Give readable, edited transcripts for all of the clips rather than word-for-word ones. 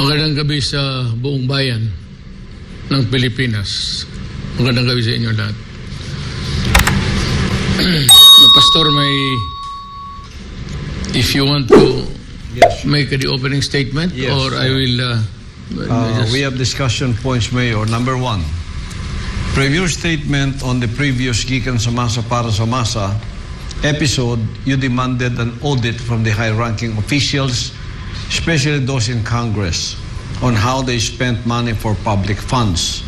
Magandang gabi sa buong bayan ng Pilipinas. Magandang gabi sa inyo lahat. Pastor, if you want to make the opening statement, yes, or I will... we have discussion points, Mayor. Number 1, preview statement on the previous Gikan sa Masa para sa Masa episode. You demanded an audit from the high-ranking officials, especially those in Congress, on how they spent money for public funds.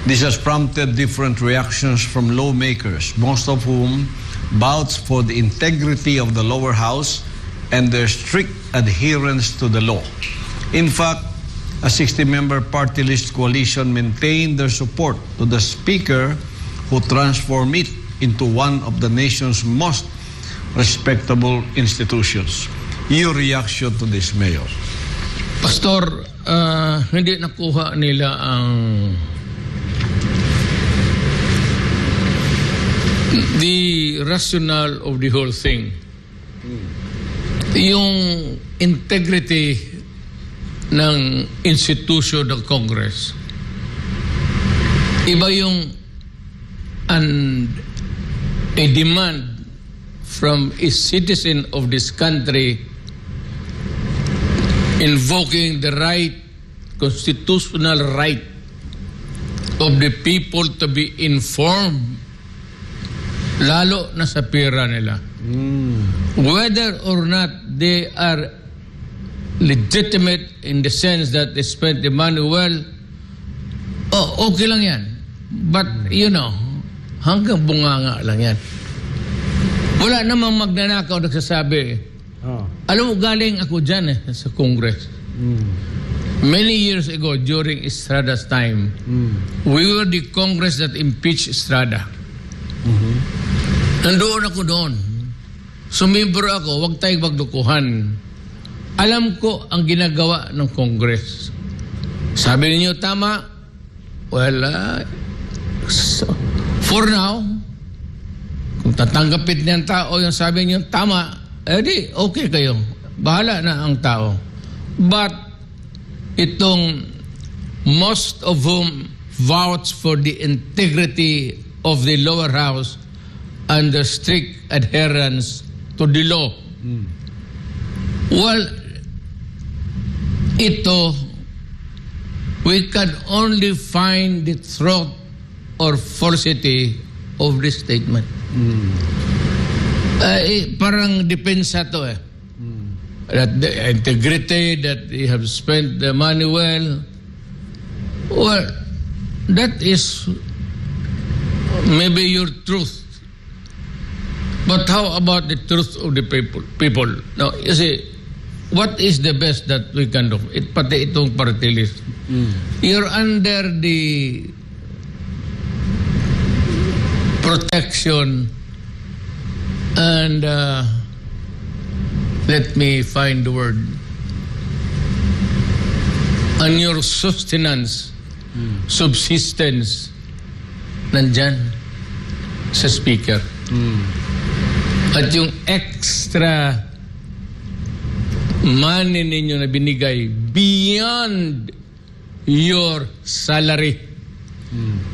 This has prompted different reactions from lawmakers, most of whom vouch for the integrity of the lower house and their strict adherence to the law. In fact, a 60-member party list coalition maintained their support to the Speaker, who transformed it into one of the nation's most respectable institutions. Your reaction to this, Mayor? Pastor, hindi nakuha nila ang the rationale of the whole thing. Yung integrity ng institution ng Congress. Iba yung a demand from a citizen of this country invoking the right, constitutional right of the people to be informed, lalo na sa pera nila. Whether or not they are legitimate in the sense that they spent the money well, okay lang yan. But, hanggang bunganga lang yan. Wala namang magnanakaw nagsasabi, alam mo, galing ako dyan sa Congress. Many years ago, during Estrada's time, we were the Congress that impeached Estrada. Nandoon ako doon. Sumibro ako, huwag tayong magdukuhan. Alam ko ang ginagawa ng Congress. Sabi niyo tama? Well, for now, kung tatanggapin niyan tao yung sabi niyo tama, di okay kayo. Bahala na ang tao. But itong most of whom vouch for the integrity of the lower house and the strict adherence to the law. Well, ito, we can only find the truth or falsity of this statement. Parang depensa to that the integrity, that they have spent the money well. Well, that is maybe your truth. But how about the truth of the people? Now, you see, what is the best that we can do? Pati itong party list. You're under the protection and let me find the word, and your sustenance, subsistence, nandyan sa speaker. At yung extra money ninyo na binigay beyond your salary,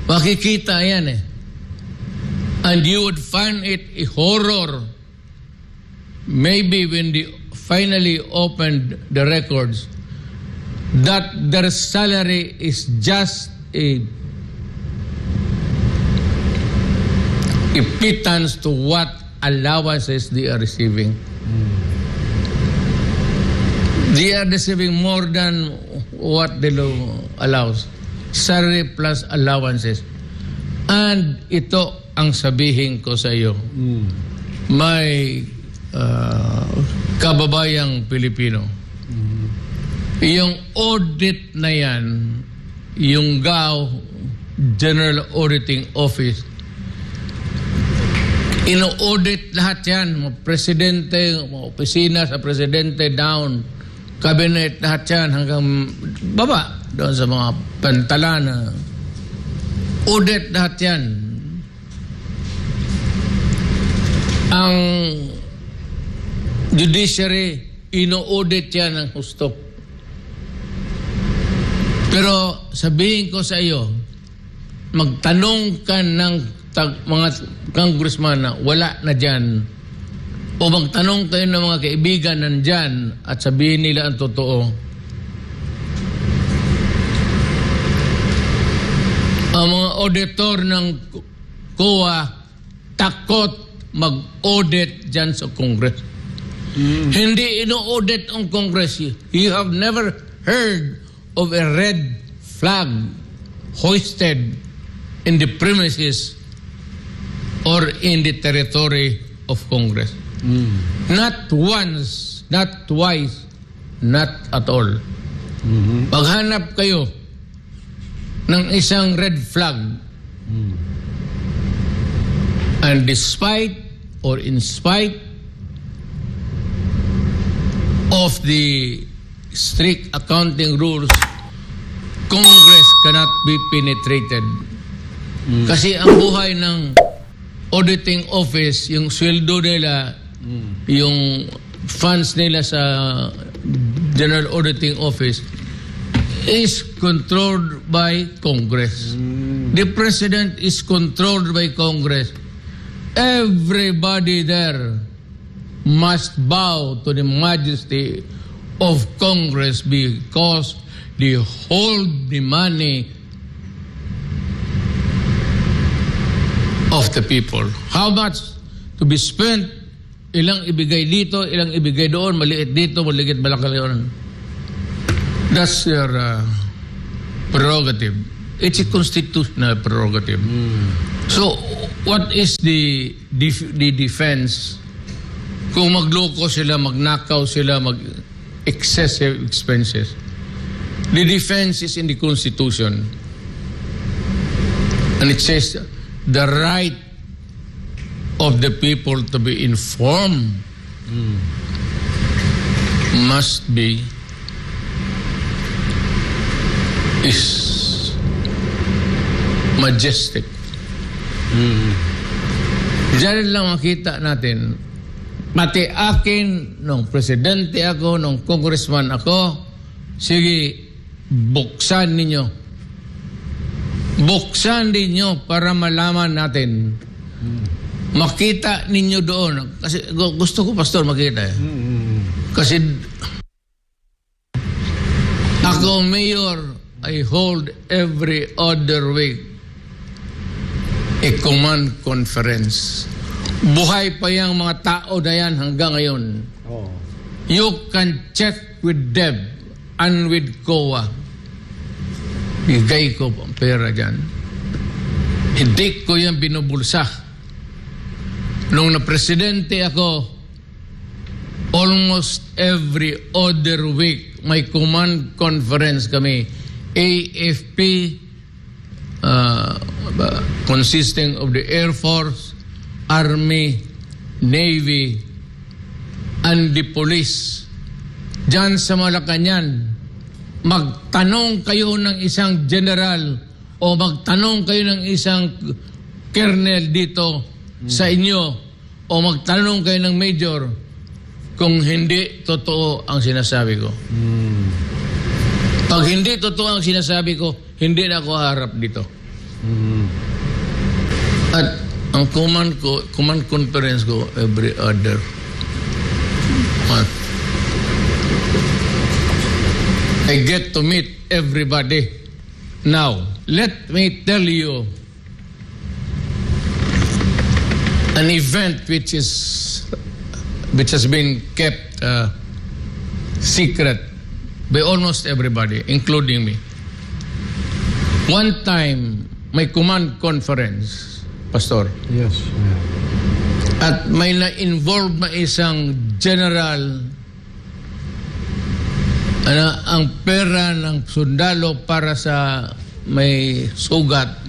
makikita yan and you would find it a horror. Maybe when they finally opened the records, that their salary is just a pittance to what allowances they are receiving. They are receiving more than what the law allows. Salary plus allowances. And ito ang sabihin ko sa iyo. May kababayang Pilipino. Yung audit na yan, yung GAO, General Auditing Office, ino-audit lahat yan. Mga presidente, mga opisina sa presidente, down, cabinet, lahat yan, hanggang baba, doon sa mga pantalana. Audit lahat yan. Ang judiciary, ino-audit yan ng husto. Pero sabihin ko sa iyo, magtanong ka ng mga congressman na wala na dyan, o magtanong kayo ng mga kaibigan nandyan at sabihin nila ang totoo. Ang mga auditor ng COA takot mag-audit dyan sa Congress. Hindi ino-audit ang Congress. You have never heard of a red flag hoisted in the premises or in the territory of Congress. Not once, not twice, not at all. Paghanap kayo ng isang red flag, and despite or in spite of the strict accounting rules, Congress cannot be penetrated. Kasi ang buhay ng auditing office, yung sweldo nila, yung funds nila sa General Auditing Office is controlled by Congress. The President is controlled by Congress. Everybody there must bow to the majesty of Congress because they hold the money of the people. How much to be spent? Ilang ibigay dito, ilang ibigay doon, maliit dito, maliit malaki doon. That's your prerogative. It's a constitutional prerogative. So, what is the defense kung magloko sila, magnakaw sila, mag-excessive expenses? The defense is in the Constitution. And it says, the right of the people to be informed must be is majestic. Diyan lang makita natin, pati akin, nung presidente ako, nung congressman ako, sige, buksan ninyo. Buksan ninyo para malaman natin. Makita ninyo doon. Kasi gusto ko, Pastor, makita. Kasi ako, Mayor, I hold every other week a command conference. Buhay pa yung mga tao na yan hanggang ngayon. You can check with Deb and with COA. Bigay ko ang pera dyan. Hindi ko yan binubulsa. Nung na-presidente ako, almost every other week, may command conference kami. AFP, consisting of the Air Force, Army, Navy, and the Police. Diyan sa Malacanang, magtanong kayo ng isang general o magtanong kayo ng isang colonel dito sa inyo o magtanong kayo ng major kung hindi totoo ang sinasabi ko. Pag hindi totoo ang sinasabi ko, hindi na ako harap dito. At ang command conference ko every other month. I get to meet everybody. Now, let me tell you an event which has been kept secret by almost everybody, including me. One time, may command conference, Pastor. Yes. At may na-involve na isang general ang pera ng sundalo para sa may sugat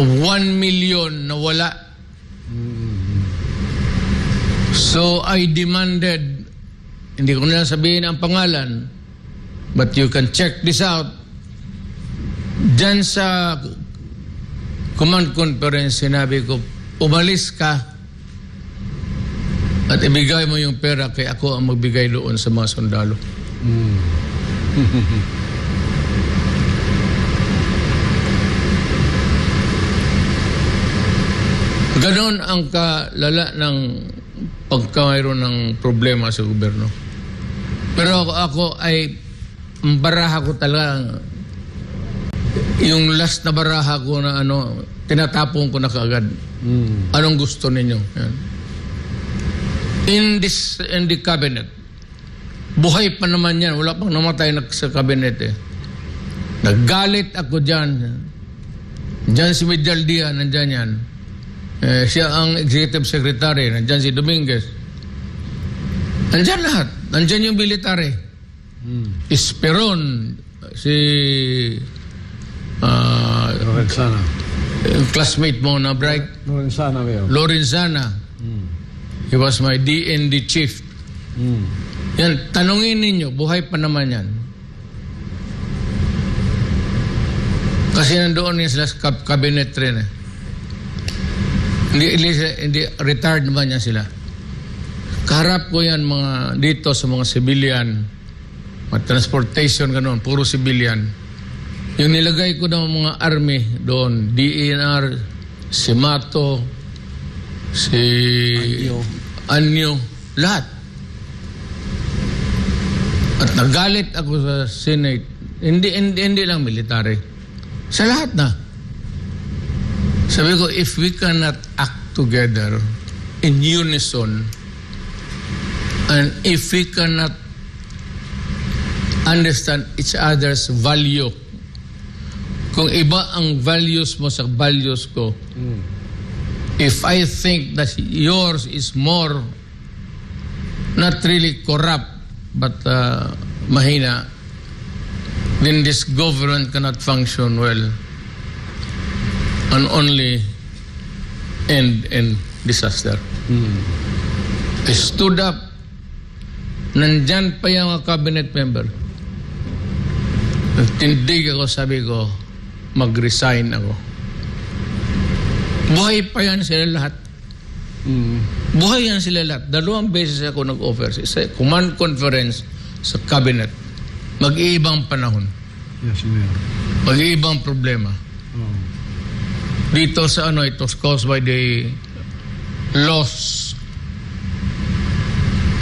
of 1 million na wala. So I demanded, hindi ko na sabihin ang pangalan, but you can check this out. Diyan sa command conference, sinabi ko, umalis ka at ibigay mo yung pera kay ako ang magbigay doon sa mga sundalo. Ganon ang kalala ng pagkamayroon ng problema sa gobyerno. Pero ako ay baraha ko talaga, yung last na baraha ko na tinatapon ko na kaagad. Anong gusto ninyo? Yan. In the cabinet, buhay pa naman yan. Wala pang namatay sa cabinet eh. Naggalit ako dyan. Dyan si Medialdia, nandyan yan. Siya ang executive secretary. Nandyan si Dominguez. Nandyan lahat. Nandyan yung military. Esperon, si Lorenzana. yung classmate mo na bright. Lorenzana, Mayor. Lorenzana. He was my DND chief. Yan, tanungin ninyo, buhay pa naman yan. Kasi nandoon yan sila sa cabinet rin eh. Hindi retired naman yan sila. Kaharap ko yan mga dito sa mga civilian, mga transportation ganoon, puro civilian. Yung nilagay ko ng mga army doon, DNR, si Mato, si Anyo, lahat. At nagalit ako sa Senate. Hindi lang military. Sa lahat na. Sabi ko, if we cannot act together in unison, and if we cannot understand each other's value, kung iba ang values mo sa values ko, if I think that yours is more, not really corrupt, but mahina, then this government cannot function well and only end in disaster. I stood up. Nandyan pa yung mga cabinet member. Nagtindig ako, sabi ko, mag-resign ako. Buhay pa yan sila lahat. Buhay yan sila lahat. 2 beses ako nag-offer sa command conference sa cabinet. Mag-iibang panahon. Yes, Mayor. Mag-iibang problema. Dito sa it was caused by the loss